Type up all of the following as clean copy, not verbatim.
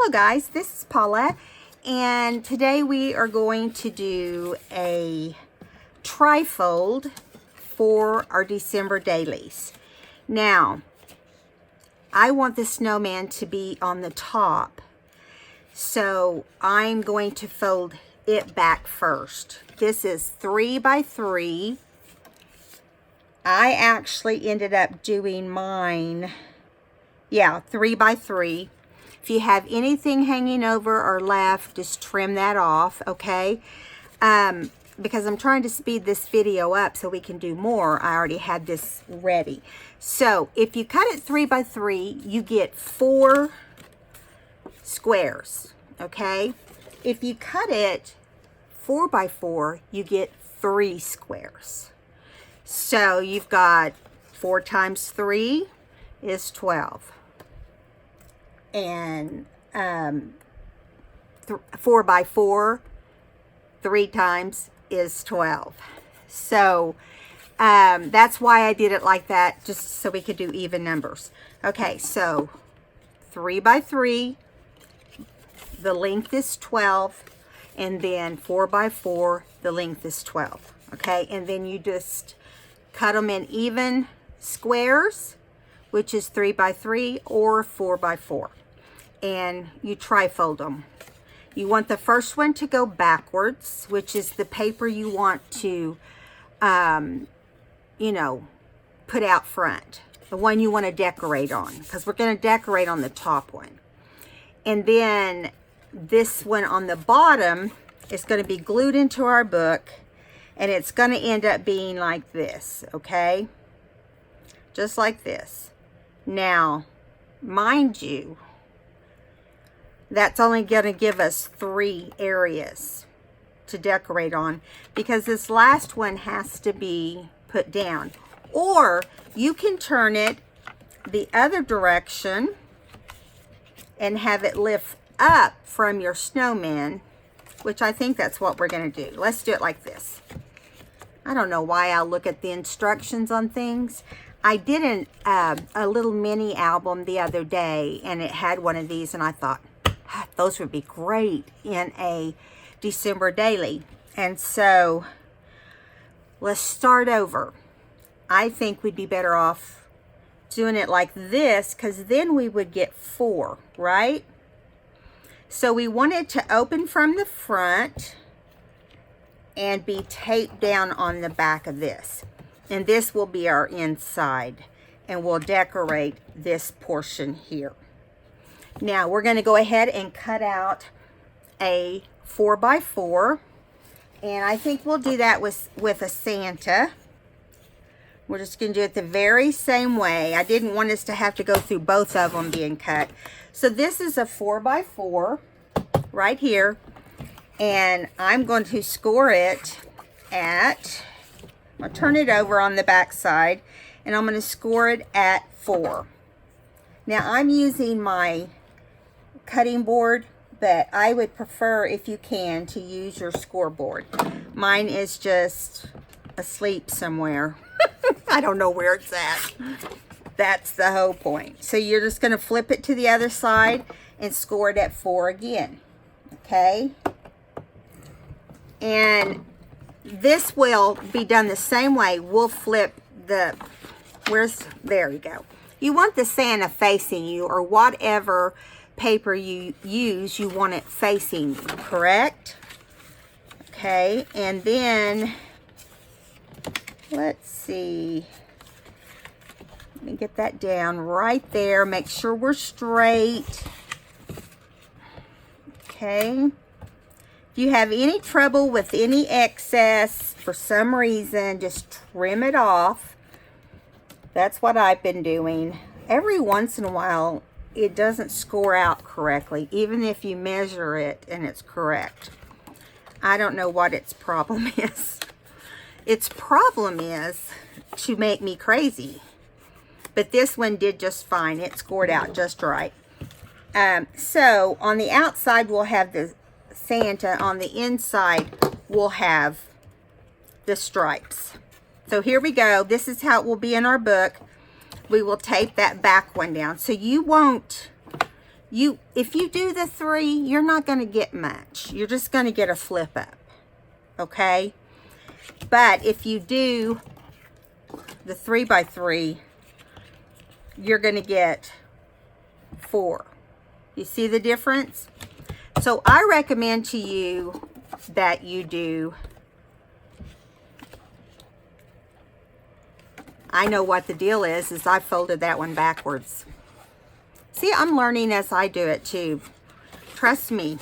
Hello guys, this is Paula, and today we are going to do a trifold for our December dailies. Now, I want the snowman to be on the top, so I'm going to fold it back first. This is 3 by 3. I actually ended up doing mine, 3 by 3. If you have anything hanging over or left, just trim that off, okay? Because I'm trying to speed this video up so we can do more. I already had this ready. So if you cut it 3 by 3, you get 4 squares, okay? If you cut it 4 by 4, you get 3 squares. So you've got 4 times 3 is 12. And 4 by 4, 3 times is 12. So that's why I did it like that, just so we could do even numbers. Okay, so 3 by 3, the length is 12, and then 4 by 4, the length is 12. Okay, and then you just cut them in even squares, which is 3 by 3 or 4 by 4. And you trifold them. You want the first one to go backwards, which is the paper you want to, you know, put out front. The one you want to decorate on, because we're going to decorate on the top one. And then this one on the bottom is going to be glued into our book, and it's going to end up being like this, okay? Just like this. Now, mind you, that's only going to give us 3 areas to decorate on, because this last one has to be put down. Or you can turn it the other direction and have it lift up from your snowman, which I think that's what we're going to do. Let's do it like this. I don't know why I'll look at the instructions on things. I did a little mini album the other day, and it had one of these, and I thought, those would be great in a December daily. And so let's start over. I think we'd be better off doing it like this, because then we would get 4, right? So we want it to open from the front and be taped down on the back of this. And this will be our inside, and we'll decorate this portion here. Now we're going to go ahead and cut out a 4 by 4, and I think we'll do that with a Santa. We're just going to do it the very same way. I didn't want us to have to go through both of them being cut. So this is a 4 by 4 right here, and I'm going to score it at, I'll turn it over on the back side, and I'm going to score it at 4. Now I'm using my cutting board, but I would prefer, if you can, to use your scoreboard. Mine is just asleep somewhere. I don't know where it's at. That's the whole point. So you're just going to flip it to the other side and score it at 4 again. Okay? And this will be done the same way. We'll flip the, there you go. You want the Santa facing you, or whatever paper you use, you want it facing you, correct? Okay, and then let's see. Let me get that down right there. Make sure we're straight. Okay. If you have any trouble with any excess for some reason, just trim it off. That's what I've been doing. Every once in a while, it doesn't score out correctly, even if you measure it and it's correct. I don't know what its problem is. Its problem is to make me crazy. But this one did just fine. It scored out just right. So on the outside, we'll have the Santa. On the inside, we'll have the stripes. So here we go. This is how it will be in our book. We will tape that back one down. So you won't if you do the 3, you're not going to get much. You're just going to get a flip up. Okay? But if you do the 3x3, you're going to get 4. You see the difference? So I recommend to you that you do, I know what the deal is I folded that one backwards. See, I'm learning as I do it too. Trust me.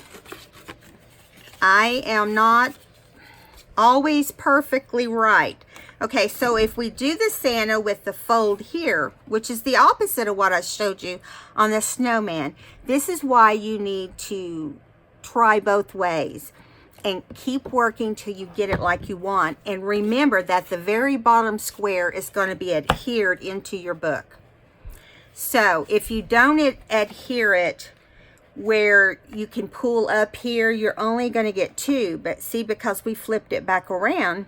I am not always perfectly right. Okay, so if we do the Santa with the fold here, which is the opposite of what I showed you on the snowman, this is why you need to try both ways and keep working till you get it like you want. And remember that the very bottom square is going to be adhered into your book. So if you don't adhere it where you can pull up here, you're only going to get 2. But see, because we flipped it back around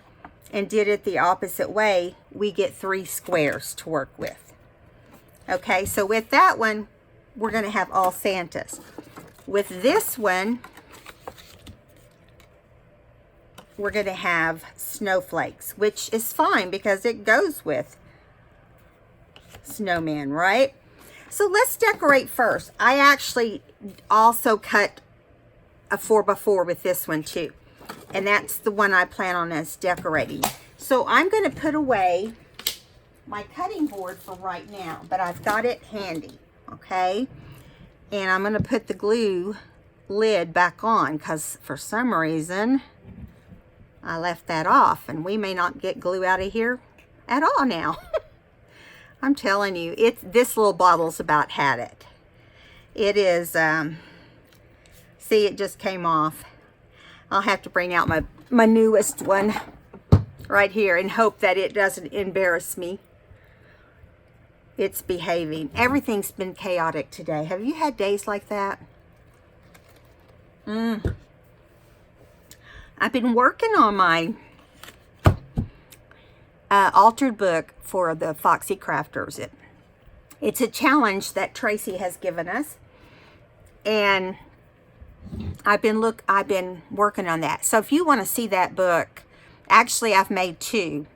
and did it the opposite way, we get 3 squares to work with. Okay, so with that one, we're going to have all Santas. With this one, we're going to have snowflakes, which is fine because it goes with snowman, right? So let's decorate first. I actually also cut a 4x4 with this one too. And that's the one I plan on as decorating. So I'm going to put away my cutting board for right now, but I've got it handy, okay? And I'm going to put the glue lid back on because for some reason I left that off, and we may not get glue out of here at all now. I'm telling you, this little bottle's about had it. It is, see, it just came off. I'll have to bring out my newest one right here and hope that it doesn't embarrass me. It's behaving. Everything's been chaotic today. Have you had days like that? I've been working on my altered book for the Foxy Crafters. It's a challenge that Tracy has given us, and I've been working on that. So if you want to see that book, actually I've made 2.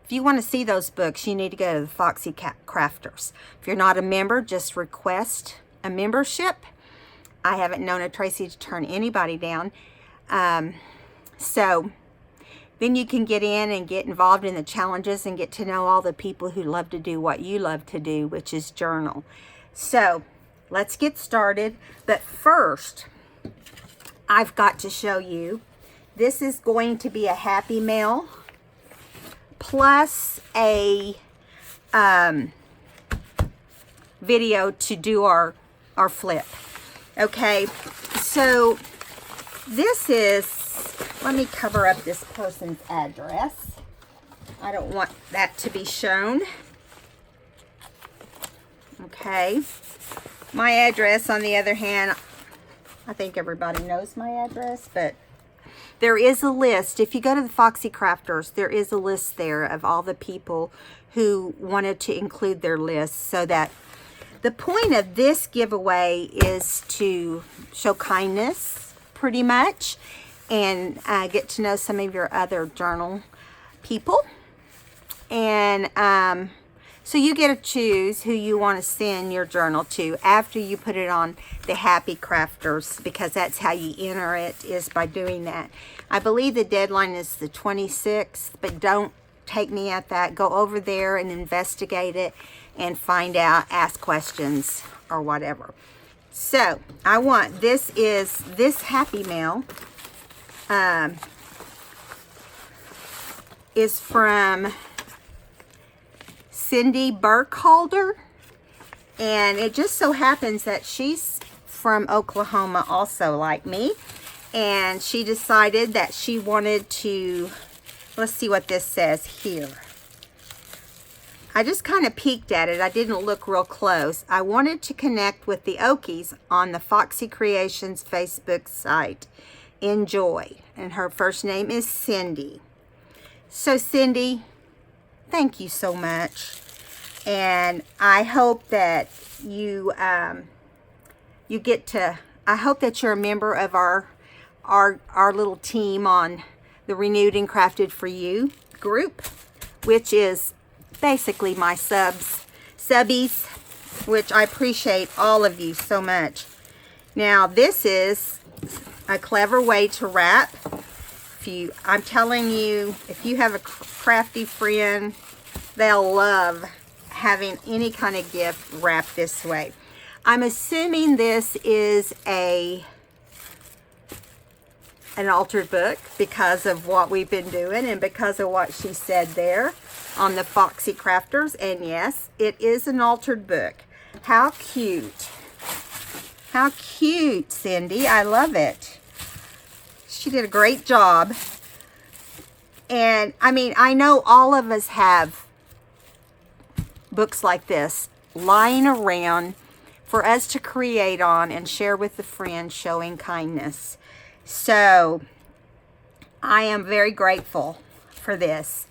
If you want to see those books, you need to go to the Foxy Crafters. If you're not a member, just request a membership. I haven't known a Tracy to turn anybody down. So then you can get in and get involved in the challenges and get to know all the people who love to do what you love to do, which is journal. So let's get started. But first, I've got to show you, this is going to be a Happy Mail plus a video to do our flip. Okay, so this is, let me cover up this person's address. I don't want that to be shown. Okay, my address, on the other hand, I think everybody knows my address, but there is a list. If you go to the Foxy Crafters, there is a list there of all the people who wanted to include their list, so that the point of this giveaway is to show kindness, pretty much, and get to know some of your other journal people. And so you get to choose who you want to send your journal to after you put it on the Happy Crafters, because that's how you enter it, is by doing that. I believe the deadline is the 26th, but don't take me at that. Go over there and investigate it and find out, ask questions or whatever. So I want, this Happy Mail is from Cindy Burkhalter, and it just so happens that she's from Oklahoma also, like me, and she decided that she wanted to, let's see what this says here. I just kind of peeked at it. I didn't look real close. I wanted to connect with the Okies on the Foxy Creations Facebook site. Enjoy. And her first name is Cindy. So Cindy, thank you so much. And I hope that you you get to, I hope that you're a member of our little team on the Renewed and Crafted for You group, which is basically my subbies, which I appreciate all of you so much. Now, this is a clever way to wrap. I'm telling you, if you have a crafty friend, they'll love having any kind of gift wrapped this way. I'm assuming this is an altered book because of what we've been doing and because of what she said there on the Foxy Crafters. And yes, it is an altered book. How cute. How cute, Cindy. I love it. She did a great job. And I mean, I know all of us have books like this lying around for us to create on and share with the friends, showing kindness. So I am very grateful for this.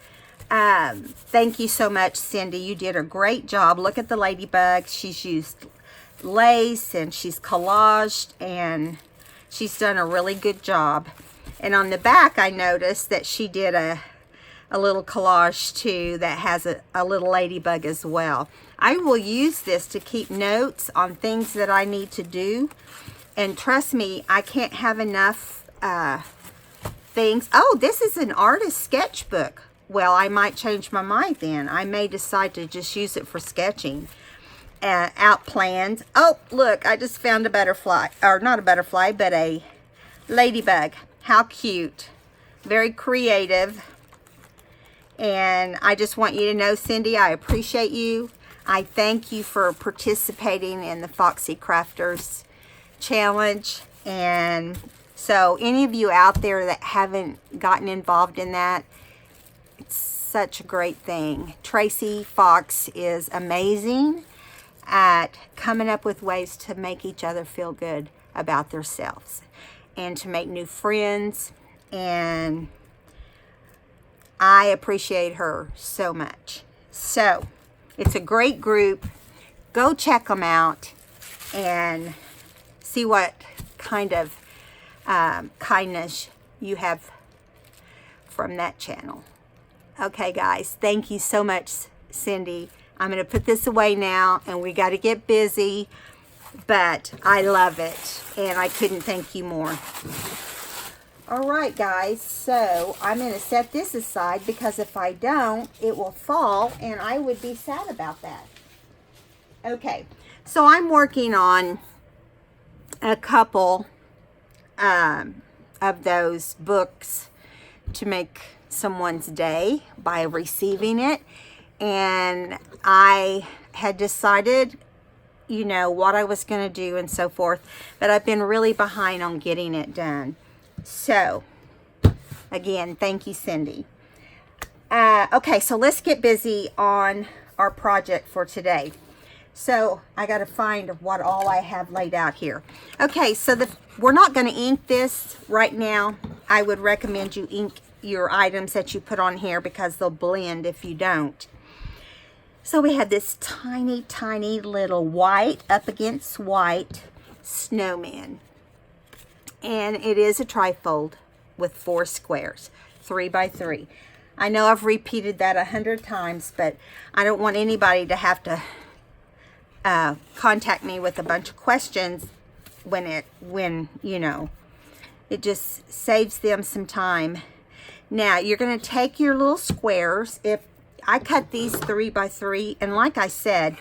Thank you so much, Cindy. You did a great job. Look at the ladybug. She's used lace and she's collaged and she's done a really good job. And on the back, I noticed that she did a little collage too that has a little ladybug as well. I will use this to keep notes on things that I need to do. And trust me, I can't have enough things. Oh, this is an artist sketchbook. Well, I might change my mind then. I may decide to just use it for sketching. Out plans. Oh, look, I just found a butterfly. Or not a butterfly, but a ladybug. How cute. Very creative. And I just want you to know, Cindy, I appreciate you. I thank you for participating in the Foxy Crafters Challenge. And so any of you out there that haven't gotten involved in that, it's such a great thing. Tracy Fox is amazing at coming up with ways to make each other feel good about themselves and to make new friends. And I appreciate her so much. So it's a great group. Go check them out and see what kind of kindness you have from that channel. Okay, guys, thank you so much, Cindy. I'm going to put this away now, and we got to get busy, but I love it, and I couldn't thank you more. All right, guys, so I'm going to set this aside because if I don't, it will fall, and I would be sad about that. Okay, so I'm working on a couple of those books to make someone's day by receiving it, and I had decided, you know, what I was going to do and so forth, but I've been really behind on getting it done. So again, thank you, Cindy. Okay, so let's get busy on our project for today. So I got to find what all I have laid out here. Okay, so we're not going to ink this right now. I would recommend you ink your items that you put on here because they'll blend if you don't. So we have this tiny, tiny little white up against white snowman. And it is a trifold with 4 squares, 3 by 3. I know I've repeated that 100 times, but I don't want anybody to have to contact me with a bunch of questions when you know, it just saves them some time. Now you're going to take your little squares. If I cut these 3 by 3, and like I said,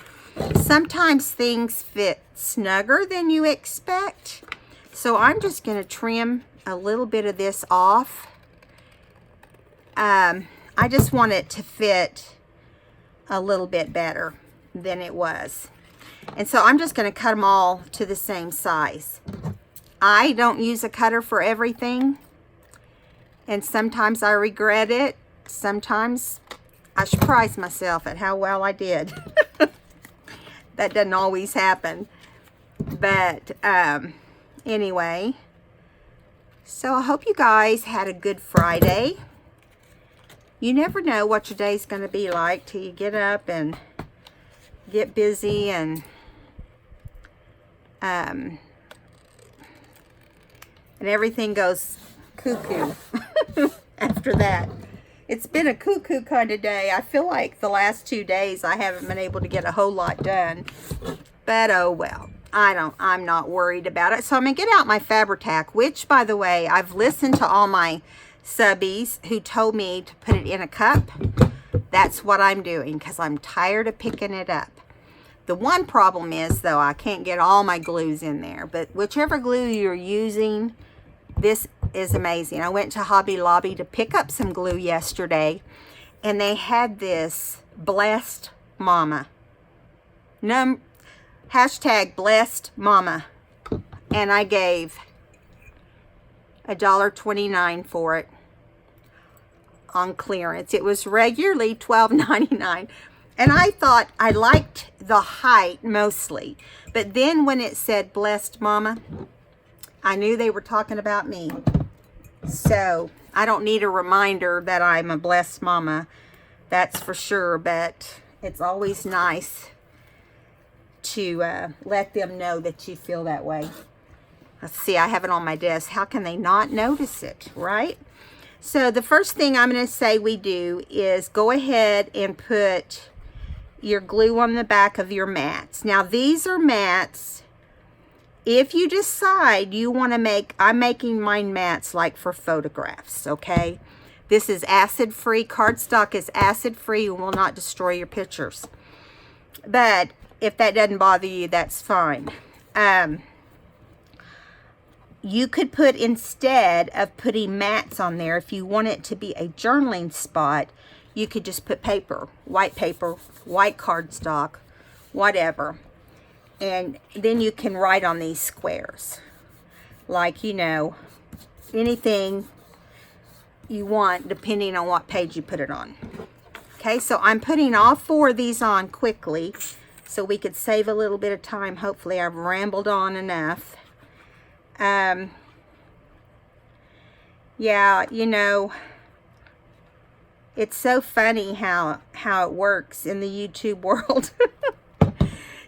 sometimes things fit snugger than you expect. So I'm just going to trim a little bit of this off. I just want it to fit a little bit better than it was. And so I'm just going to cut them all to the same size. I don't use a cutter for everything. And sometimes I regret it. Sometimes I surprise myself at how well I did. That doesn't always happen. But anyway, so I hope you guys had a good Friday. You never know what your day's going to be like till you get up and get busy and And everything goes cuckoo after that. It's been a cuckoo kind of day. I feel like the last 2 days I haven't been able to get a whole lot done. But oh well. I'm not worried about it. So I'm going to get out my Fabri-Tac, which, by the way, I've listened to all my subbies who told me to put it in a cup. That's what I'm doing because I'm tired of picking it up. The one problem is, though, I can't get all my glues in there. But whichever glue you're using, this is amazing. I went to Hobby Lobby to pick up some glue yesterday, and they had this Blessed Mama. Hashtag Blessed Mama. And I gave $1.29 for it on clearance. It was regularly $12.99. And I thought I liked the height mostly. But then when it said Blessed Mama, I knew they were talking about me. So I don't need a reminder that I'm a blessed mama. That's for sure. But it's always nice to let them know that you feel that way. Let's see, I have it on my desk. How can they not notice it, right? So the first thing I'm going to say we do is go ahead and put your glue on the back of your mats. Now these are mats. If you decide you want to make, I'm making mine mats like for photographs, okay? This is acid-free. Cardstock is acid-free and will not destroy your pictures. But if that doesn't bother you, that's fine. You could put, instead of putting mats on there, if you want it to be a journaling spot, you could just put paper, white cardstock, whatever. And then you can write on these squares. Like, you know, anything you want depending on what page you put it on. Okay, so I'm putting all 4 of these on quickly so we could save a little bit of time. Hopefully I've rambled on enough. Yeah, you know, it's so funny how it works in the YouTube world.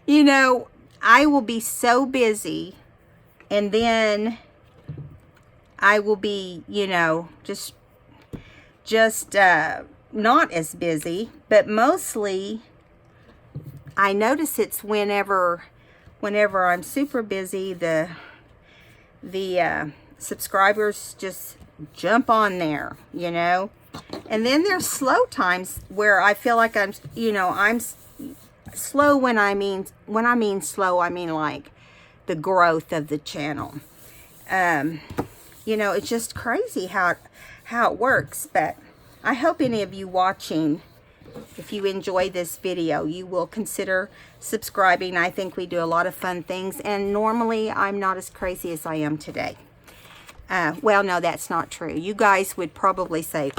You know, I will be so busy, and then I will be, you know, just not as busy, but mostly I notice it's whenever I'm super busy, the subscribers just jump on there, you know. And then there's slow times where I feel like I'm slow. When I mean slow, I mean like the growth of the channel. You know, it's just crazy how it works. But I hope any of you watching, if you enjoy this video, you will consider subscribing. I think we do a lot of fun things, and normally I'm not as crazy as I am today. Well, no, that's not true. You guys would probably say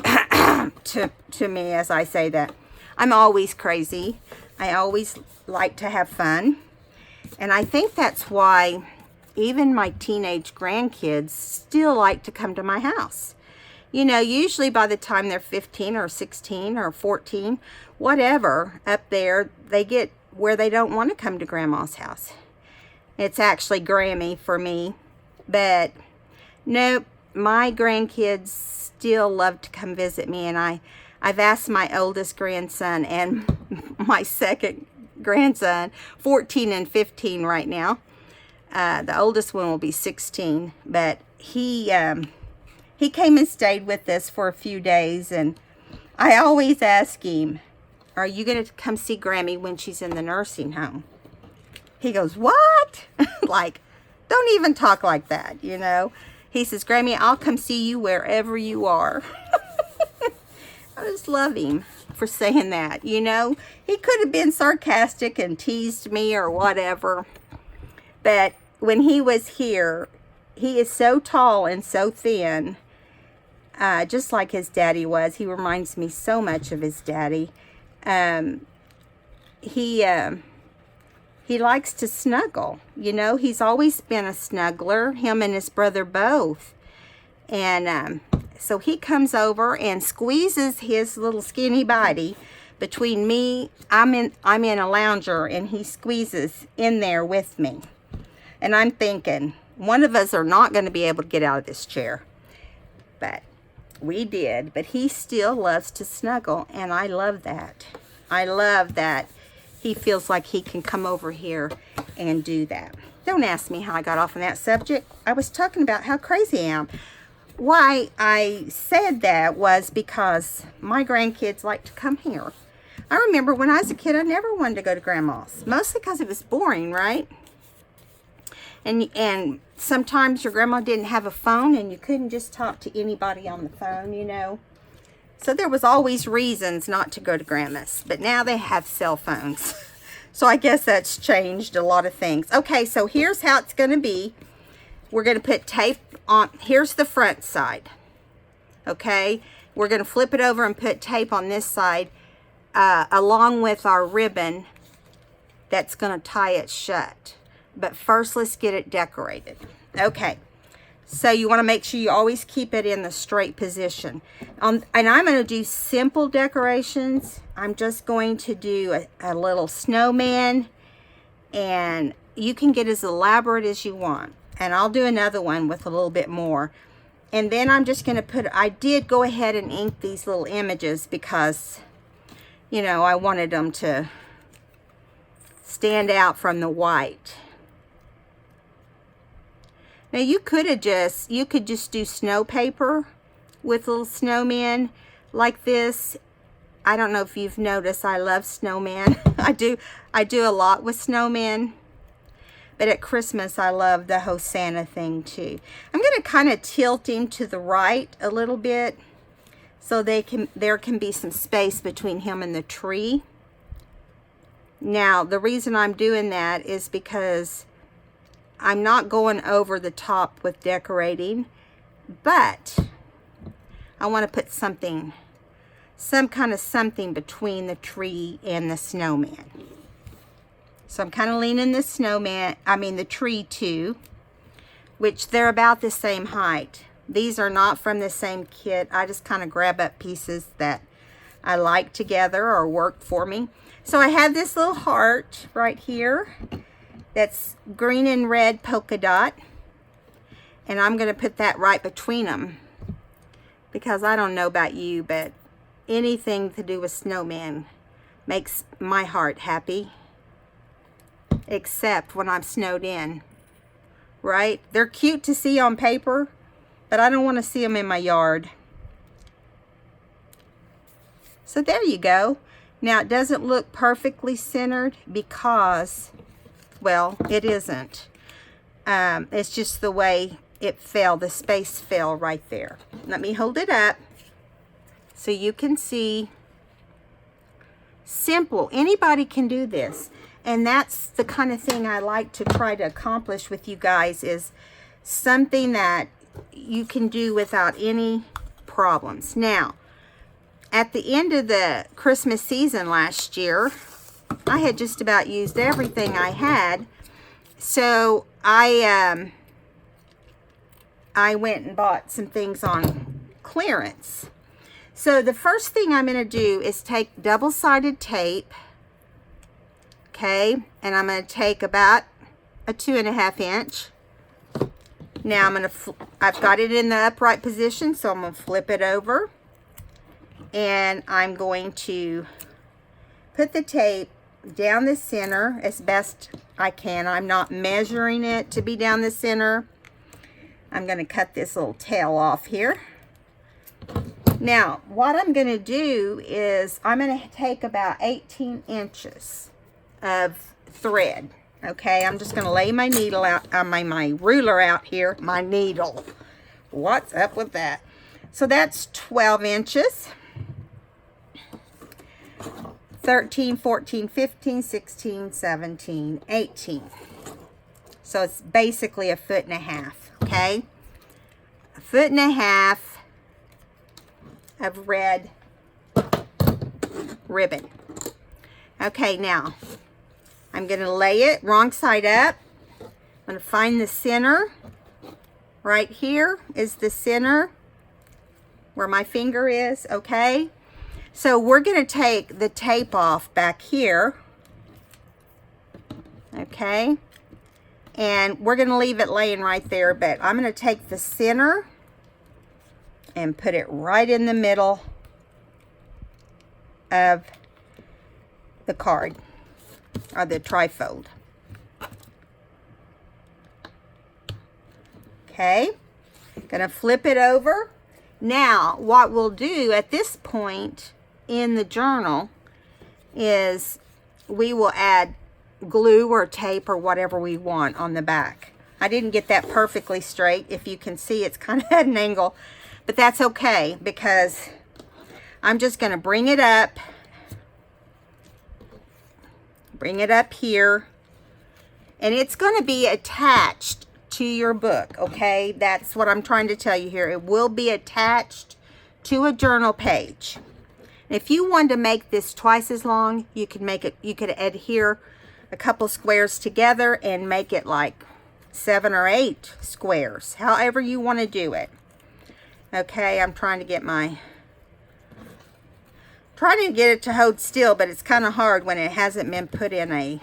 to me as I say that I'm always crazy. I always like to have fun. And I think that's why even my teenage grandkids still like to come to my house. You know, usually by the time they're 15 or 16 or 14, whatever, up there, they get where they don't want to come to Grandma's house. It's actually Grammy for me. But nope, my grandkids still love to come visit me. And I've asked my oldest grandson and my second grandson, 14 and 15 right now. The oldest one will be 16, but he came and stayed with us for a few days, and I always ask him, are you going to come see Grammy when she's in the nursing home? He goes, what? Like, don't even talk like that, you know. He says, Grammy, I'll come see you wherever you are. I just love him for saying that, you know. He could have been sarcastic and teased me or whatever. But when he was here, he is so tall and so thin, just like his daddy was. He reminds me so much of his daddy. He likes to snuggle, you know. He's always been a snuggler, him and his brother both. And so he comes over and squeezes his little skinny body between me. I'm in a lounger, and he squeezes in there with me. And I'm thinking, one of us are not going to be able to get out of this chair. But we did. But he still loves to snuggle, and I love that. I love that he feels like he can come over here and do that. Don't ask me how I got off on that subject. I was talking about how crazy I am. Why I said that was because my grandkids like to come here. I remember when I was a kid, I never wanted to go to Grandma's. Mostly because it was boring, right? And sometimes your grandma didn't have a phone and you couldn't just talk to anybody on the phone, you know. So there was always reasons not to go to Grandma's. But now they have cell phones. So I guess that's changed a lot of things. Okay, so here's how it's going to be. We're going to put tape on. Here's the front side. Okay, we're going to flip it over and put tape on this side along with our ribbon that's going to tie it shut. But first, let's get it decorated. Okay, so you want to make sure you always keep it in the straight position. And I'm going to do simple decorations. I'm just going to do a little snowman, and you can get as elaborate as you want. And I'll do another one with a little bit more. And then I'm just going to put, I did go ahead and ink these little images because, you know, I wanted them to stand out from the white. Now you could just do snow paper with little snowmen like this. I don't know if you've noticed, I love snowmen. I do a lot with snowmen. But at Christmas, I love the Hosanna thing too. I'm going to kind of tilt him to the right a little bit so there can be some space between him and the tree. Now, the reason I'm doing that is because I'm not going over the top with decorating, but I want to put some kind of something between the tree and the snowman. So I'm kind of leaning the tree too, which they're about the same height. These are not from the same kit. I just kind of grab up pieces that I like together or work for me. So I have this little heart right here that's green and red polka dot. And I'm going to put that right between them because I don't know about you, but anything to do with snowman makes my heart happy. Except when I'm snowed in, right? They're cute to see on paper, but I don't want to see them in my yard. So there you go. Now it doesn't look perfectly centered because, well, it isn't. It's just the way it fell. The space fell right there. Let me hold it up so you can see. Simple. Anybody can do this. And that's the kind of thing I like to try to accomplish with you guys, is something that you can do without any problems. Now, at the end of the Christmas season last year, I had just about used everything I had. So I went and bought some things on clearance. So the first thing I'm going to do is take double-sided tape. Okay, and I'm going to take about a 2.5 inch. Now I've got it in the upright position, so I'm going to flip it over. And I'm going to put the tape down the center as best I can. I'm not measuring it to be down the center. I'm going to cut this little tail off here. Now, what I'm going to do is I'm going to take about 18 inches of thread. Okay, I'm just going to lay my needle out, my ruler out here. My needle. What's up with that? So that's 12 inches. 13, 14, 15, 16, 17, 18. So it's basically 1.5 feet, okay? 1.5 feet of red ribbon. Okay, now I'm going to lay it wrong side up. I'm going to find the center. Right here is the center where my finger is, okay? So we're going to take the tape off back here, okay? And we're going to leave it laying right there, but I'm going to take the center and put it right in the middle of the card, or the trifold. Okay, gonna flip it over. Now, what we'll do at this point in the journal is we will add glue or tape or whatever we want on the back. I didn't get that perfectly straight. If you can see, it's kind of at an angle, but that's okay because I'm just going to bring it up here, and it's going to be attached to your book, okay? That's what I'm trying to tell you here. It will be attached to a journal page. If you want to make this twice as long, you could make it, you could adhere a couple squares together and make it like 7 or 8 squares, however you want to do it. Okay, I'm trying to get it to hold still, but it's kind of hard when it hasn't been put in a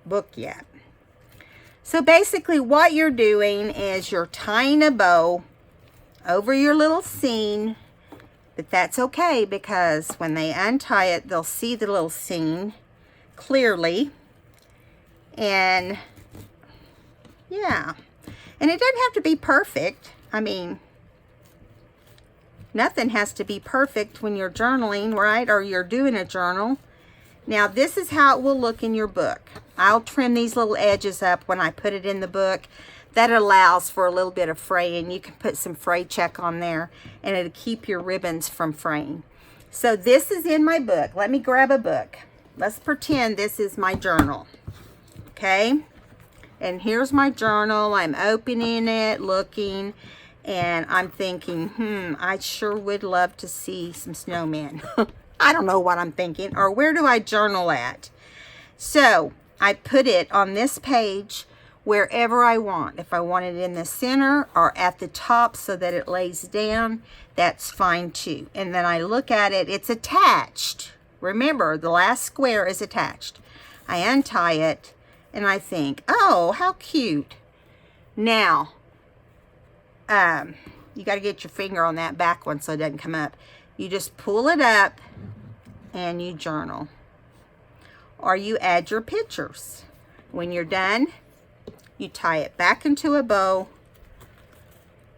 book yet. So basically what you're doing is you're tying a bow over your little scene, but that's okay because when they untie it, they'll see the little scene clearly. And yeah, and it doesn't have to be perfect. I mean, nothing has to be perfect when you're journaling, right? Or you're doing a journal. Now, this is how it will look in your book. I'll trim these little edges up when I put it in the book. That allows for a little bit of fraying. You can put some fray check on there, and it'll keep your ribbons from fraying. So this is in my book. Let me grab a book. Let's pretend this is my journal. Okay? And here's my journal. I'm opening it, looking, and I'm thinking, I sure would love to see some snowmen. I don't know what I'm thinking. Or where do I journal at? So I put it on this page wherever I want. If I want it in the center or at the top so that it lays down, that's fine too. And then I look at it, it's attached. Remember, the last square is attached. I untie it and I think, oh, how cute. Now, you got to get your finger on that back one so it doesn't come up. You just pull it up and you journal. Or you add your pictures. When you're done, you tie it back into a bow,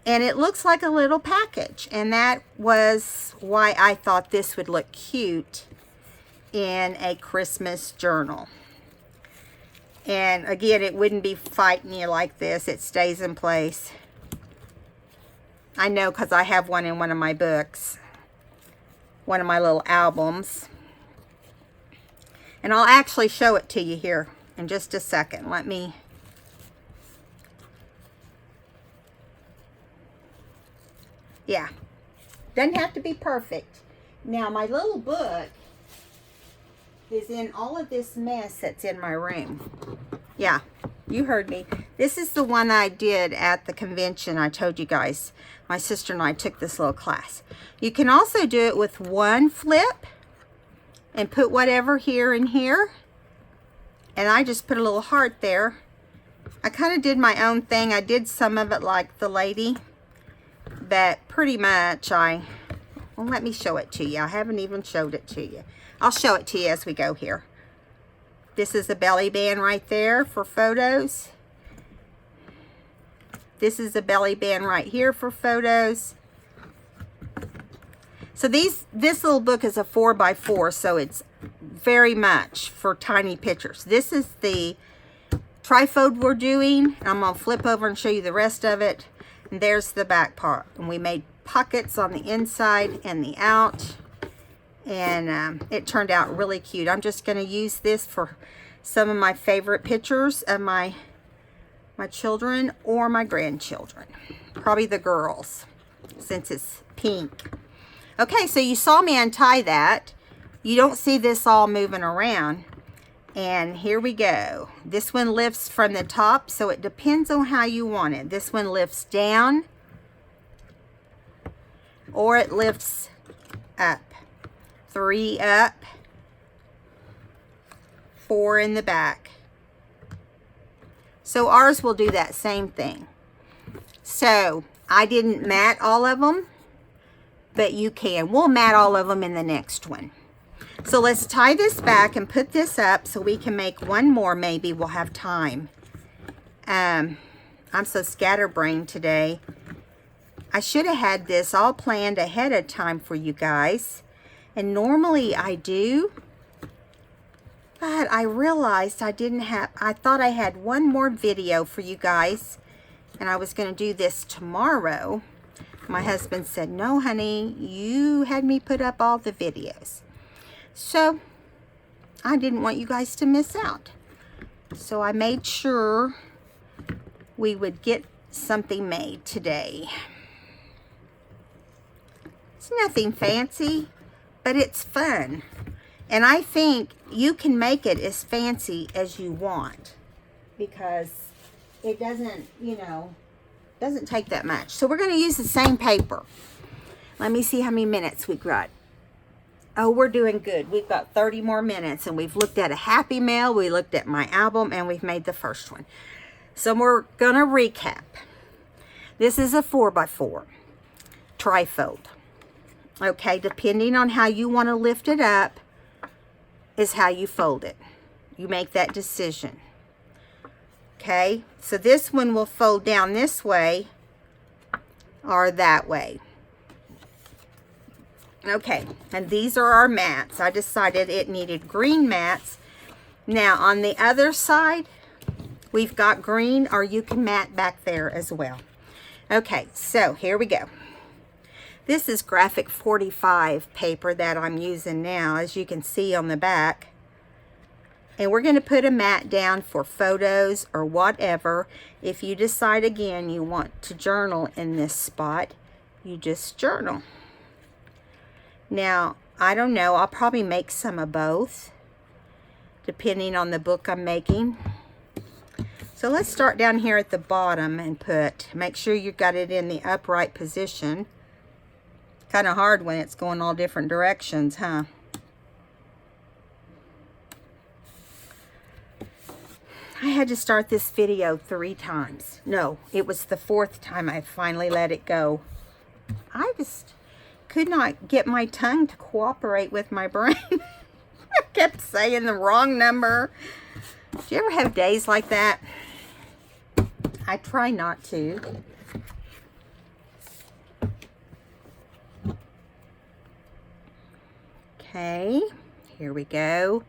and it looks like a little package. And that was why I thought this would look cute in a Christmas journal. And again, it wouldn't be fighting you like this. It stays in place. I know because I have one in one of my books, one of my little albums. And I'll actually show it to you here in just a second. Let me... Yeah. Doesn't have to be perfect. Now, my little book is in all of this mess that's in my room. Yeah, you heard me. This is the one I did at the convention. I told you guys. My sister and I took this little class. You can also do it with one flip and put whatever here and here. And I just put a little heart there. I kind of did my own thing. I did some of it like the lady. But pretty much well, let me show it to you. I haven't even showed it to you. I'll show it to you as we go here. This is a belly band right there for photos. This is a belly band right here for photos. So this little book is a 4x4, so it's very much for tiny pictures. This is the trifold we're doing. I'm going to flip over and show you the rest of it. And there's the back part. And we made pockets on the inside and the out. And it turned out really cute. I'm just going to use this for some of my favorite pictures of my children or my grandchildren. Probably the girls, since it's pink. Okay, so you saw me untie that. You don't see this all moving around. And here we go. This one lifts from the top, so it depends on how you want it. This one lifts down, or it lifts up. 3 up, 4 in the back. So ours will do that same thing. So I didn't mat all of them, but you can. We'll mat all of them in the next one. So let's tie this back and put this up so we can make one more. Maybe we'll have time. I'm so scatterbrained today. I should have had this all planned ahead of time for you guys. And normally I do. But I realized I didn't have, I thought I had one more video for you guys. And I was going to do this tomorrow. My husband said, no, honey, you had me put up all the videos. So I didn't want you guys to miss out. So I made sure we would get something made today. It's nothing fancy, but it's fun. And I think you can make it as fancy as you want because it doesn't, you know, doesn't take that much. So we're going to use the same paper. Let me see how many minutes we've got. Oh, we're doing good. We've got 30 more minutes, and we've looked at a Happy Mail, we looked at my album, and we've made the first one. So we're going to recap. This is a 4x4 trifold. Okay, depending on how you want to lift it up is how you fold it. You make that decision. Okay, so this one will fold down this way or that way. Okay, and these are our mats. I decided it needed green mats. Now on the other side, we've got green, or you can mat back there as well. Okay, so here we go. This is Graphic 45 paper that I'm using now, as you can see on the back. And we're going to put a mat down for photos or whatever. If you decide again you want to journal in this spot, you just journal. Now, I don't know, I'll probably make some of both, depending on the book I'm making. So let's start down here at the bottom and make sure you got it in the upright position. Kind of hard when it's going all different directions, huh? I had to start this video 3 times. No, it was the 4th time I finally let it go. I just could not get my tongue to cooperate with my brain. I kept saying the wrong number. Do you ever have days like that? I try not to. Okay, here we go.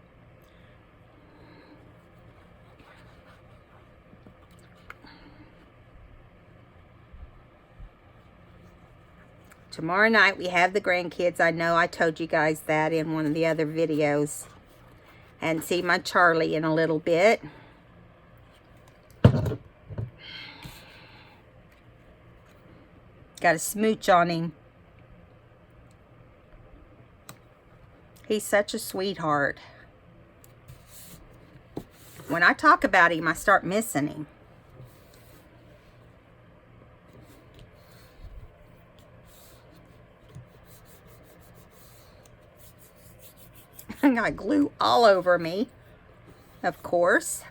Tomorrow night we have the grandkids. I know I told you guys that in one of the other videos. And see my Charlie in a little bit. Got a smooch on him. He's such a sweetheart. When I talk about him, I start missing him. I got glue all over me, of course.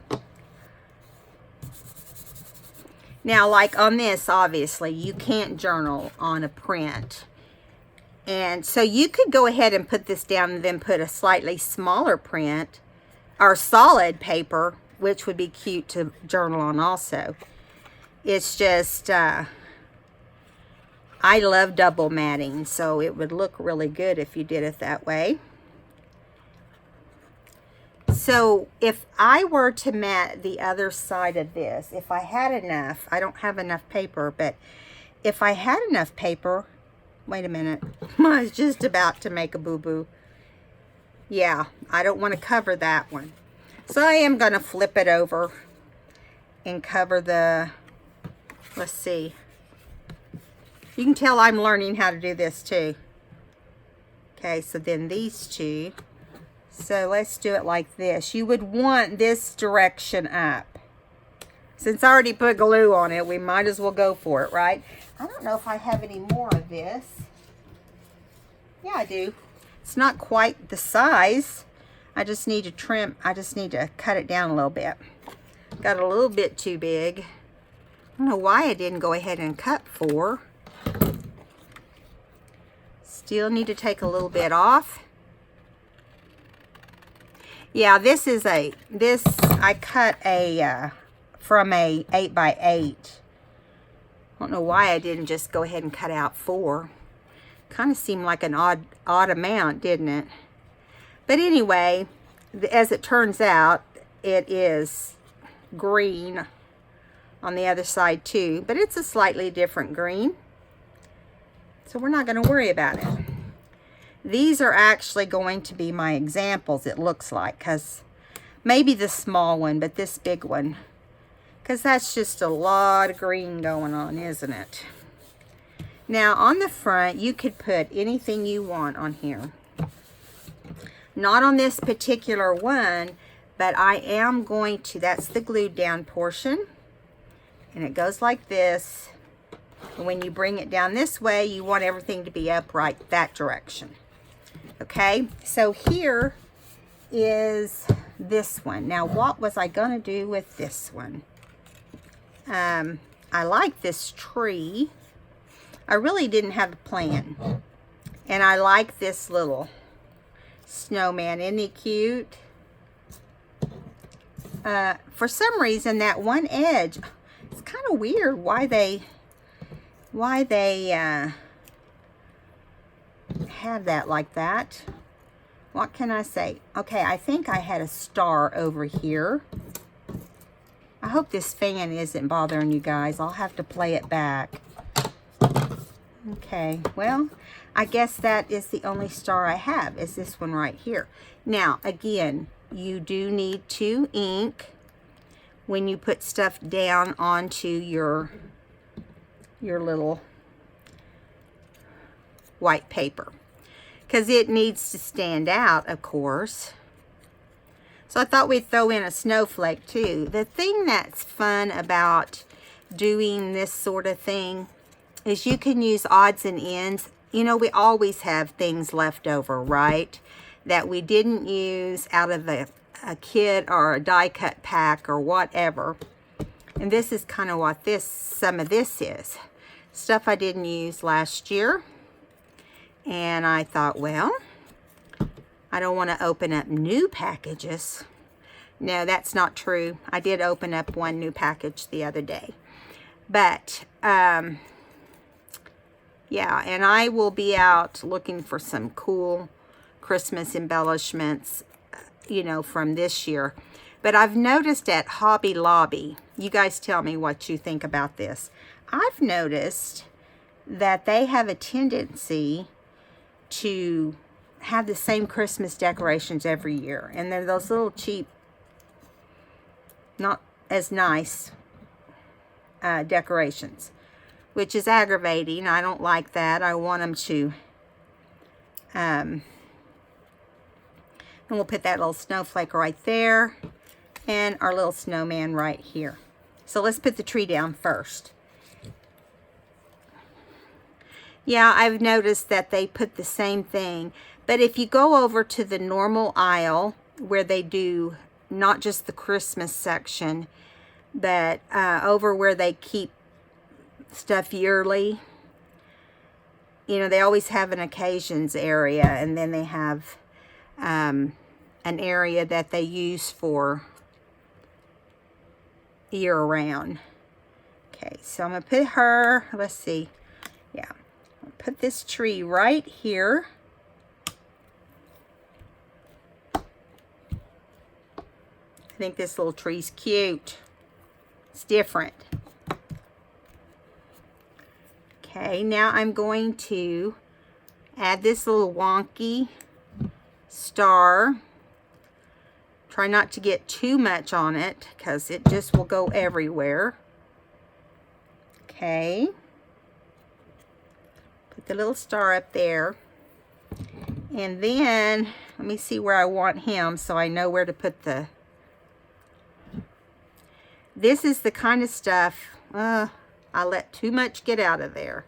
Now, like on this, obviously, you can't journal on a print. And so you could go ahead and put this down and then put a slightly smaller print or solid paper, which would be cute to journal on also. It's just, I love double matting, so it would look really good if you did it that way. So if I were to mat the other side of this, if I had enough, I don't have enough paper, but if I had enough paper, wait a minute, I was just about to make a boo-boo. Yeah, I don't want to cover that one. So I am going to flip it over and cover the, let's see. You can tell I'm learning how to do this too. Okay, so then these two. So let's do it like this. You would want this direction up. Since I already put glue on it, we might as well go for it, right? I don't know if I have any more of this. Yeah, I do. It's not quite the size. I just need to trim. I just need to cut it down a little bit. Got a little bit too big. I don't know why I didn't go ahead and cut 4. Still need to take a little bit off. Yeah, I cut from a 8x8. I don't know why I didn't just go ahead and cut out 4. Kind of seemed like an odd amount, didn't it? But anyway, as it turns out, it is green on the other side too, but it's a slightly different green, so we're not going to worry about it. These are actually going to be my examples, it looks like, because maybe the small one, but this big one, because that's just a lot of green going on, isn't it? Now on the front, you could put anything you want on here. Not on this particular one, but I am going to, that's the glued down portion. And it goes like this. And when you bring it down this way, you want everything to be upright that direction. Okay, so here is this one. Now, what was I going to do with this one? I like this tree. I really didn't have a plan. And I like this little snowman. Isn't he cute? For some reason, that one edge, it's kind of weird why they have that like that. What can I say? Okay, I think I had a star over here. I hope this fan isn't bothering you guys. I'll have to play it back. Okay, well, I guess that is the only star I have, is this one right here. Now, again, you do need to ink when you put stuff down onto your little white paper, because it needs to stand out, of course. So I thought we'd throw in a snowflake too. The thing that's fun about doing this sort of thing is you can use odds and ends. You know, we always have things left over, right? That we didn't use out of a kit or a die cut pack or whatever. And this is kind of what some of this is. Stuff I didn't use last year. And I thought, well, I don't want to open up new packages. No, that's not true. I did open up one new package the other day. But, yeah, and I will be out looking for some cool Christmas embellishments, you know, from this year. But I've noticed at Hobby Lobby, you guys tell me what you think about this. I've noticed that they have a tendency to have the same Christmas decorations every year. And they're those little cheap, not as nice decorations, which is aggravating. I don't like that. I want them to, and we'll put that little snowflake right there and our little snowman right here. So let's put the tree down first. Yeah, I've noticed that they put the same thing. But if you go over to the normal aisle where they do not just the Christmas section, but over where they keep stuff yearly, you know, they always have an occasions area, and then they have an area that they use for year round. Okay, so I'm going to put her, let's see, yeah, I'll put this tree right here. I think this little tree's cute. It's different. Okay, now I'm going to add this little wonky star. Try not to get too much on it because it just will go everywhere. Okay. Put the little star up there. And then, let me see where I want him so I know where to put the... This is the kind of stuff, I let too much get out of there.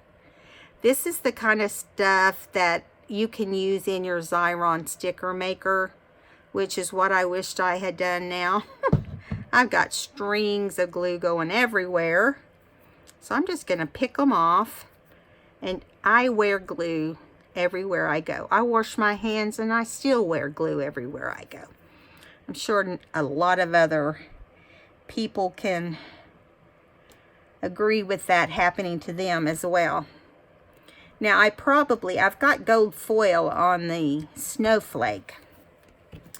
This is the kind of stuff that you can use in your Xyron sticker maker, which is what I wished I had done now. I've got strings of glue going everywhere. So I'm just going to pick them off. And I wear glue everywhere I go. I wash my hands and I still wear glue everywhere I go. I'm sure a lot of other people can agree with that happening to them as well. Now I've got gold foil on the snowflake,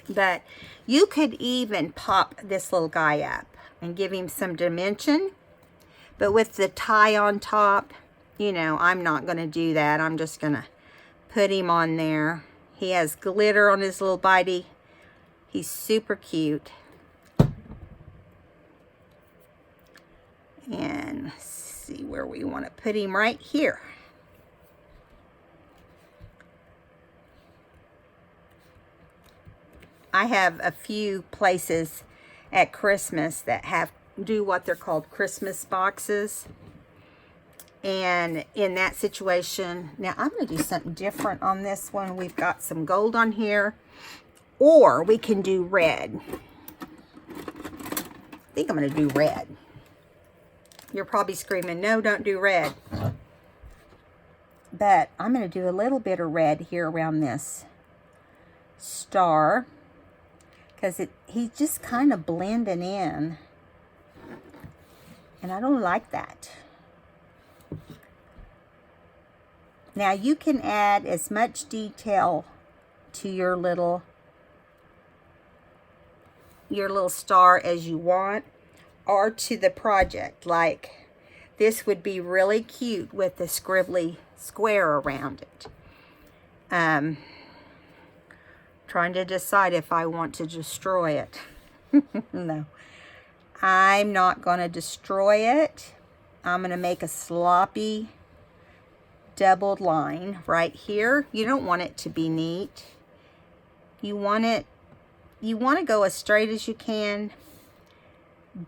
but you could even pop this little guy up and give him some dimension. But with the tie on top, you know, I'm not going to do that. I'm just going to put him on there. He has glitter on his little bitey. He's super cute. And let's see where we want to put him, right here. I have a few places at Christmas that do what they're called Christmas boxes. And in that situation, now I'm going to do something different on this one. We've got some gold on here, or we can do red. I think I'm going to do red. You're probably screaming, no, don't do red. But I'm going to do a little bit of red here around this star, because he's just kind of blending in. And I don't like that. Now you can add as much detail to your little star as you want, or to the project. Like this would be really cute with the scribbly square around it. Trying to decide if I want to destroy it. No, I'm not going to destroy it. I'm going to make a sloppy doubled line right here. You don't want it to be neat. You want to go as straight as you can.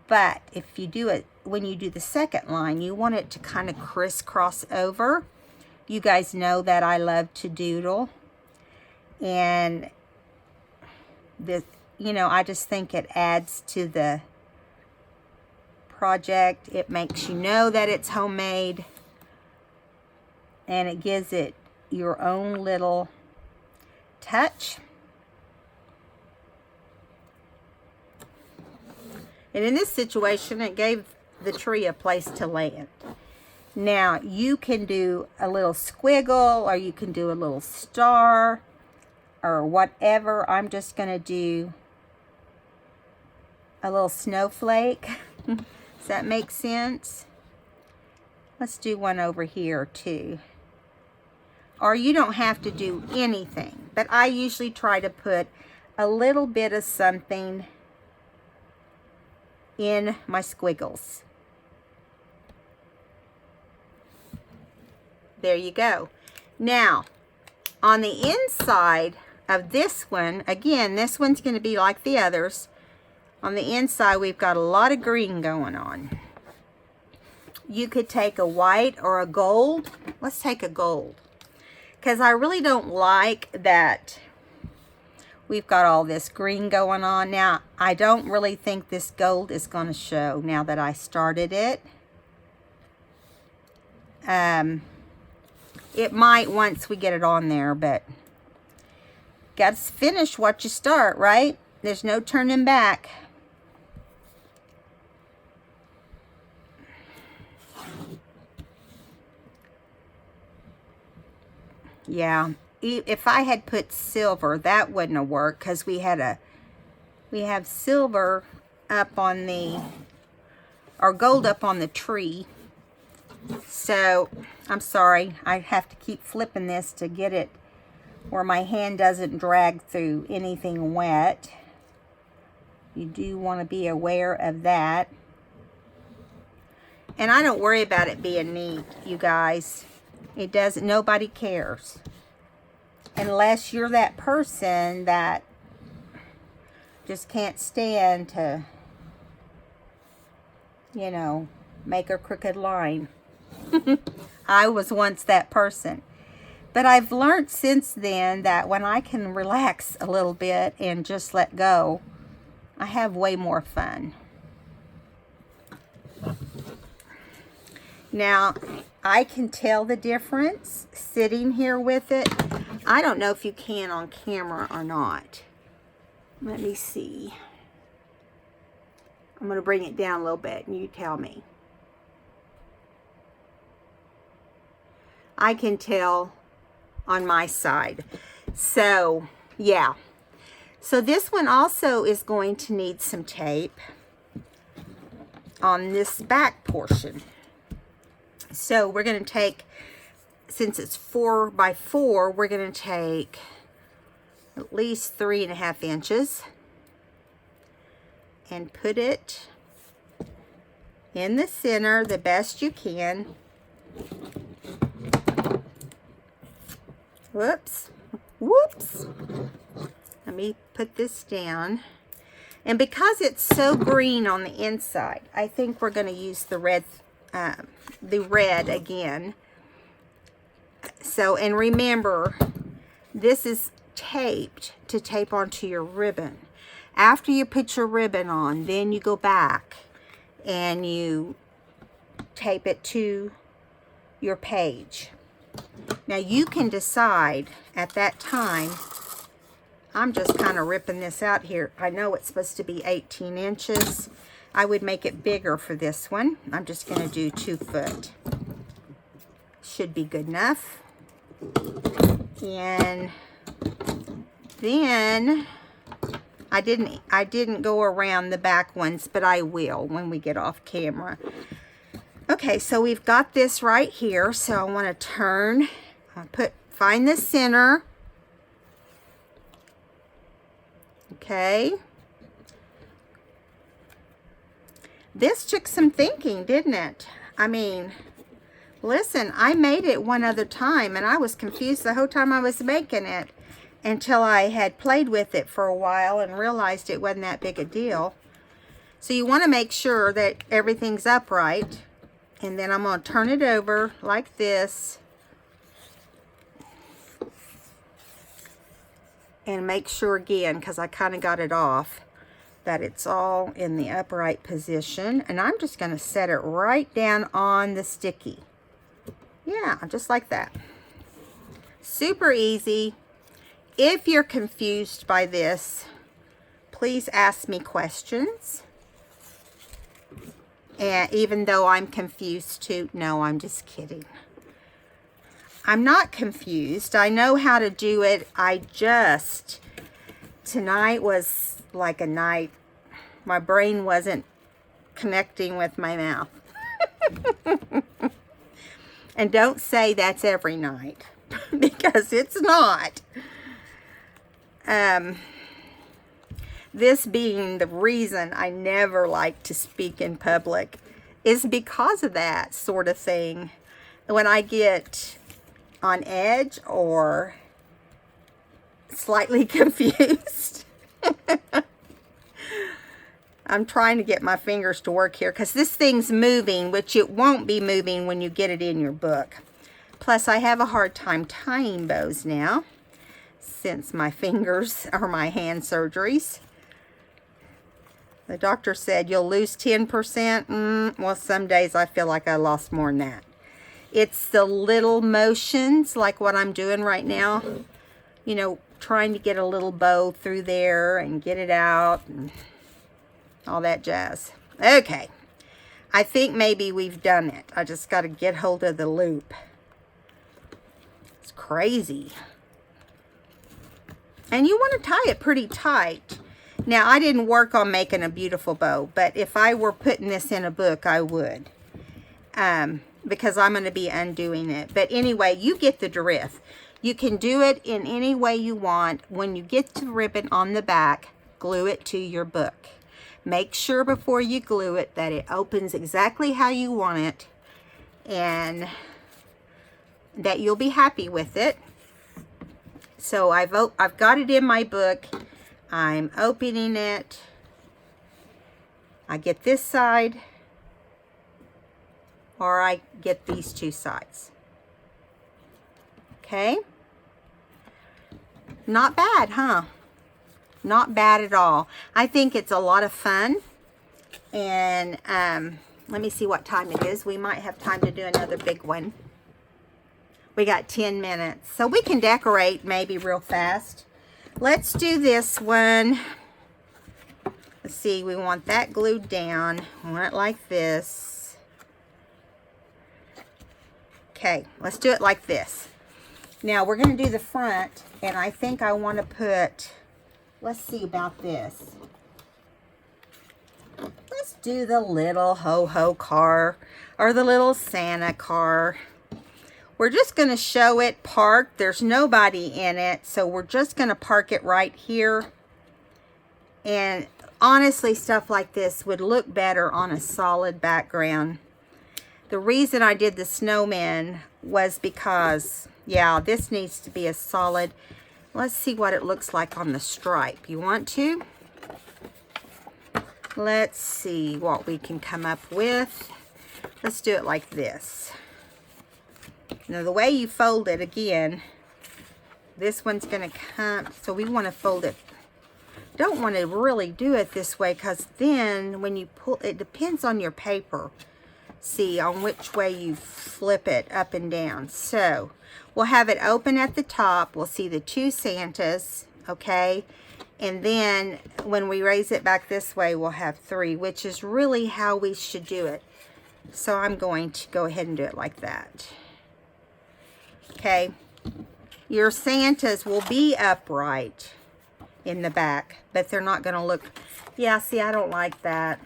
But if you do it, when you do the second line, you want it to kind of crisscross over. You guys know that I love to doodle. And this, you know, I just think it adds to the project. It makes you know that it's homemade. And it gives it your own little touch. And in this situation, it gave the tree a place to land. Now, you can do a little squiggle, or you can do a little star, or whatever. I'm just going to do a little snowflake. Does that make sense? Let's do one over here, too. Or you don't have to do anything. But I usually try to put a little bit of something in my squiggles. There you go. Now, on the inside of this one, again, this one's going to be like the others. On the inside, we've got a lot of green going on. You could take a white or a gold. Let's take a gold, because I really don't like that we've got all this green going on. Now, I don't really think this gold is going to show now that I started it. It might once we get it on there, but got to finish what you start, right? There's no turning back. Yeah, if I had put silver, that wouldn't have worked, because we have silver up on or gold up on the tree. So, I'm sorry, I have to keep flipping this to get it where my hand doesn't drag through anything wet. You do want to be aware of that. And I don't worry about it being neat, you guys. It doesn't, nobody cares. Unless you're that person that just can't stand to, you know, make a crooked line. I was once that person. But I've learned since then that when I can relax a little bit and just let go, I have way more fun. Now, I can tell the difference sitting here with it. I don't know if you can on camera or not. Let me see. I'm going to bring it down a little bit and you tell me. I can tell on my side. So, yeah. So this one also is going to need some tape on this back portion. So we're going to take, since it's 4 by 4, we're going to take at least 3.5 inches and put it in the center the best you can. Whoops. Whoops. Let me put this down. And because it's so green on the inside, I think we're going to use the red again. So, and remember, this is taped to tape onto your ribbon. After you put your ribbon on, then you go back and you tape it to your page. Now you can decide at that time, I'm just kind of ripping this out here. I know it's supposed to be 18 inches. I would make it bigger for this one. I'm just going to do 2 foot. Should be good enough. And then I didn't go around the back ones, but I will when we get off camera. Okay, so we've got this right here. So I want to turn, find the center. Okay. This took some thinking, didn't it? I mean, listen, I made it one other time and I was confused the whole time I was making it until I had played with it for a while and realized it wasn't that big a deal. So you want to make sure that everything's upright. And then I'm going to turn it over like this. And make sure again, because I kind of got it off, that it's all in the upright position. And I'm just going to set it right down on the sticky. Yeah, just like that. Super easy. If you're confused by this, please ask me questions. And even though I'm confused too, no, I'm just kidding. I'm not confused. I know how to do it. Tonight was like a night. My brain wasn't connecting with my mouth. And don't say that's every night, because it's not. This being the reason I never like to speak in public is because of that sort of thing. When I get on edge or slightly confused. I'm trying to get my fingers to work here because this thing's moving, which it won't be moving when you get it in your book. Plus, I have a hard time tying bows now since my fingers are my hand surgeries. The doctor said you'll lose 10%. Well, some days I feel like I lost more than that. It's the little motions like what I'm doing right now. You know, trying to get a little bow through there and get it out and all that jazz. Okay. I think maybe we've done it. I just got to get hold of the loop. It's crazy. And you want to tie it pretty tight. Now, I didn't work on making a beautiful bow, but if I were putting this in a book, I would. Because I'm going to be undoing it. But anyway, you get the drift. You can do it in any way you want. When you get the ribbon on the back, glue it to your book. Make sure before you glue it that it opens exactly how you want it and that you'll be happy with it. So I've got it in my book. I'm opening it. I get this side or I get these two sides. Okay? Not bad, huh? Not bad at all. I think it's a lot of fun. And Let me see what time it is. We might have time to do another big one. We got 10 minutes. So we can decorate maybe real fast. Let's do this one. Let's see, we want that glued down. We want it like this. Okay, let's do it like this. Now we're going to do the front, and I think I want to put, let's see about this. Let's do the little ho-ho car, or the little Santa car. We're just going to show it parked. There's nobody in it, so we're just going to park it right here. And honestly, stuff like this would look better on a solid background. The reason I did the snowman was because, yeah, this needs to be a solid. Let's see what it looks like on the stripe. You want to? Let's see what we can come up with. Let's do it like this. Now, the way you fold it, again, this one's going to come, so we want to fold it. Don't want to really do it this way, because then when you pull, it depends on your paper. See, on which way you flip it up and down. So, we'll have it open at the top. We'll see the two Santas, okay? And then when we raise it back this way, we'll have three, which is really how we should do it. So, I'm going to go ahead and do it like that. Okay, your Santas will be upright in the back, but they're not going to look, yeah, see, I don't like that.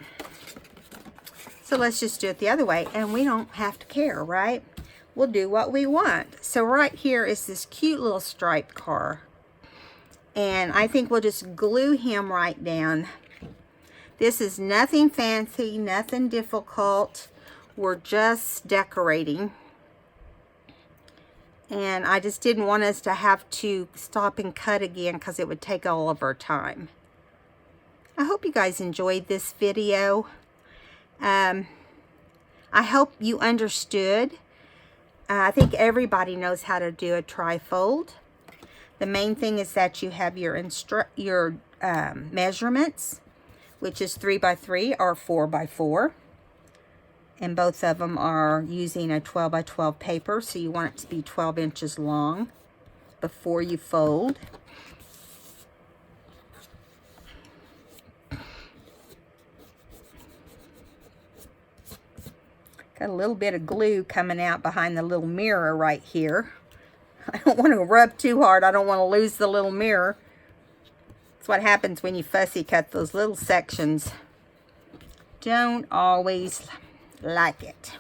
So let's just do it the other way, and we don't have to care, right? We'll do what we want. So right here is this cute little striped car, and I think we'll just glue him right down. This is nothing fancy, nothing difficult. We're just decorating. And I just didn't want us to have to stop and cut again, because it would take all of our time. I hope you guys enjoyed this video. I hope you understood. I think everybody knows how to do a trifold. The main thing is that you have your measurements, which is 3 by 3 or 4 by 4. And both of them are using a 12 by 12 paper, so you want it to be 12 inches long before you fold. Got a little bit of glue coming out behind the little mirror right here. I don't want to rub too hard. I don't want to lose the little mirror. That's what happens when you fussy cut those little sections. Don't always like it.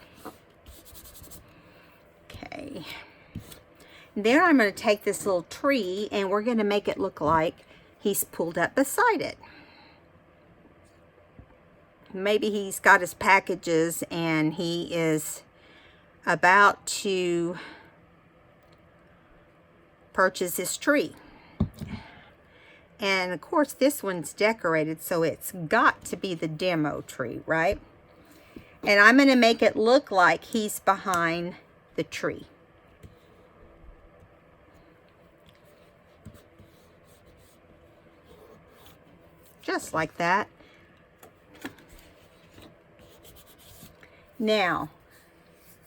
Okay. Then I'm going to take this little tree, and we're going to make it look like he's pulled up beside it. Maybe he's got his packages and he is about to purchase his tree. And of course this one's decorated, so it's got to be the demo tree, right? And I'm going to make it look like he's behind the tree. Just like that. Now,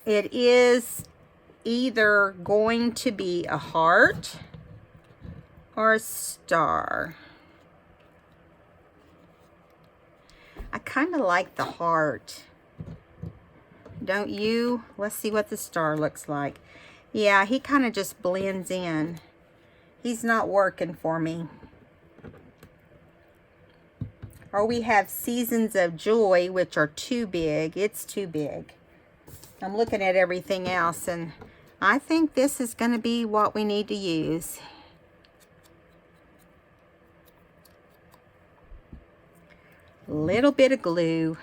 it is either going to be a heart or a star. I kind of like the heart. Don't you? Let's see what the star looks like. Yeah, he kind of just blends in. He's not working for me. Or we have Seasons of Joy, which are too big. It's too big. I'm looking at everything else, and I think this is going to be what we need to use. A little bit of glue.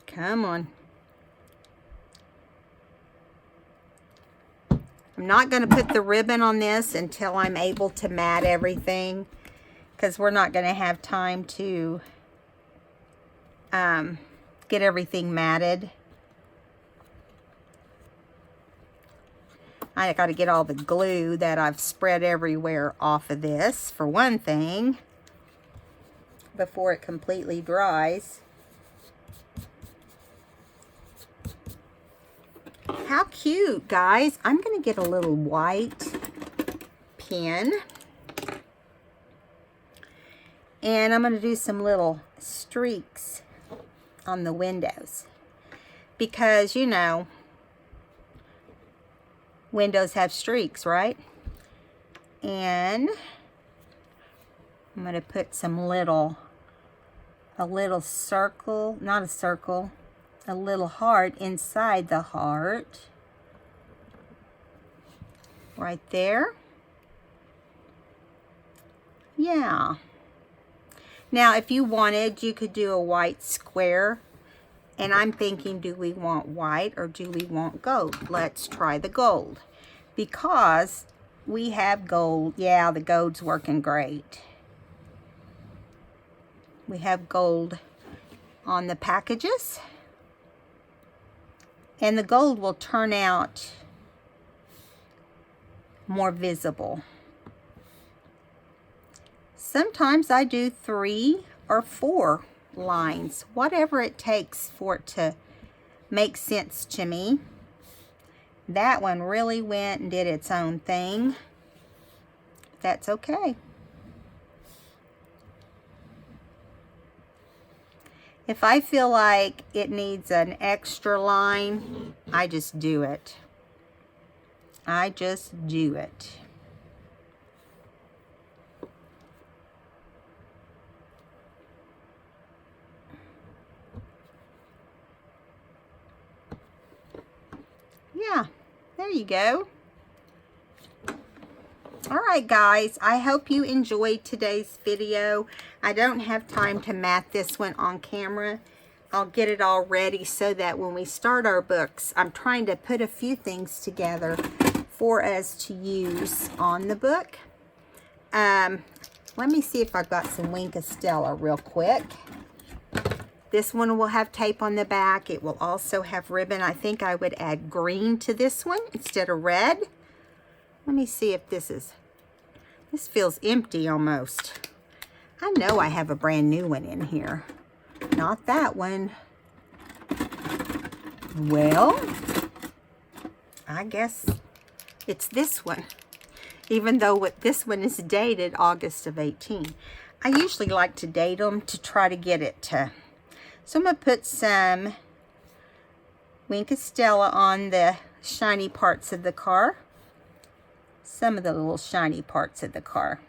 Come on. I'm not going to put the ribbon on this until I'm able to mat everything, because we're not going to have time to get everything matted. I got to get all the glue that I've spread everywhere off of this, for one thing. before it completely dries. How cute, guys. I'm going to get a little white pen. And I'm going to do some little streaks on the windows. Because, you know, windows have streaks, right? And I'm going to put some a little circle, not a circle, a little heart inside the heart. Right there. Yeah. Now, if you wanted, you could do a white square. And I'm thinking, do we want white or do we want gold? Let's try the gold. Because we have gold. Yeah, the gold's working great. We have gold on the packages. And the gold will turn out more visible. Sometimes I do 3 or 4 lines, whatever it takes for it to make sense to me. That one really went and did its own thing. That's okay. If I feel like it needs an extra line, I just do it. I just do it. Yeah, there you go. All right, guys, I hope you enjoyed today's video. I don't have time to mat this one on camera. I'll get it all ready so that when we start our books, I'm trying to put a few things together for us to use on the book. Let me see if I've got some Wink of Stella real quick. This one will have tape on the back. It will also have ribbon. I think I would add green to this one instead of red. Let me see if this feels empty almost. I know I have a brand new one in here. Not that one. Well, I guess it's this one. Even though this one is dated August of 18. I usually like to date them to try to get it to... So I'm going to put some Wink of Stella on the shiny parts of the car. Some of the little shiny parts of the car.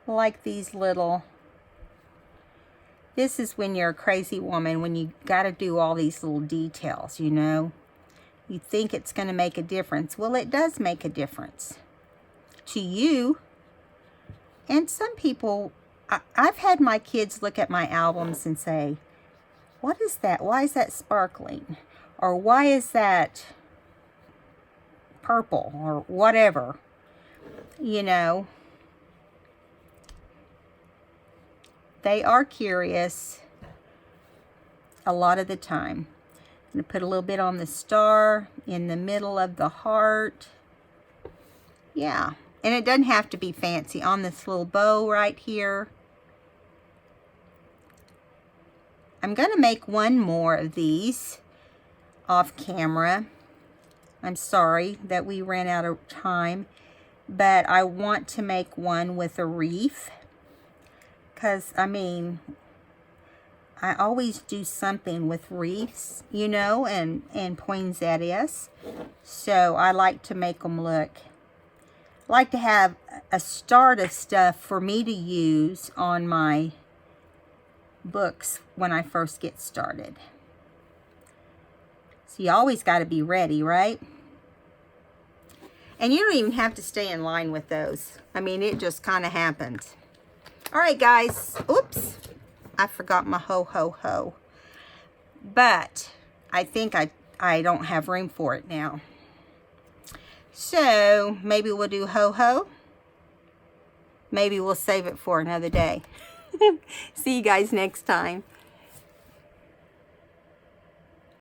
Like these little... This is when you're a crazy woman, when you got to do all these little details, you know. You think it's going to make a difference. Well, it does make a difference. To you. And some people... I've had my kids look at my albums and say, what is that? Why is that sparkling? Or why is that purple? Or whatever. You know. They are curious a lot of the time. I'm going to put a little bit on the star, in the middle of the heart. Yeah. And it doesn't have to be fancy. On this little bow right here. I'm going to make one more of these off camera. I'm sorry that we ran out of time, but I want to make one with a reef. Because, I mean, I always do something with reefs, you know, and poinsettias. So I like to make them look, I like to have a start of stuff for me to use on my books when I first get started. So you always got to be ready, right? And you don't even have to stay in line with those. I mean, it just kind of happens. All right, guys. Oops. I forgot my ho-ho-ho. But I think I don't have room for it now. So maybe we'll do ho-ho. Maybe we'll save it for another day. See you guys next time.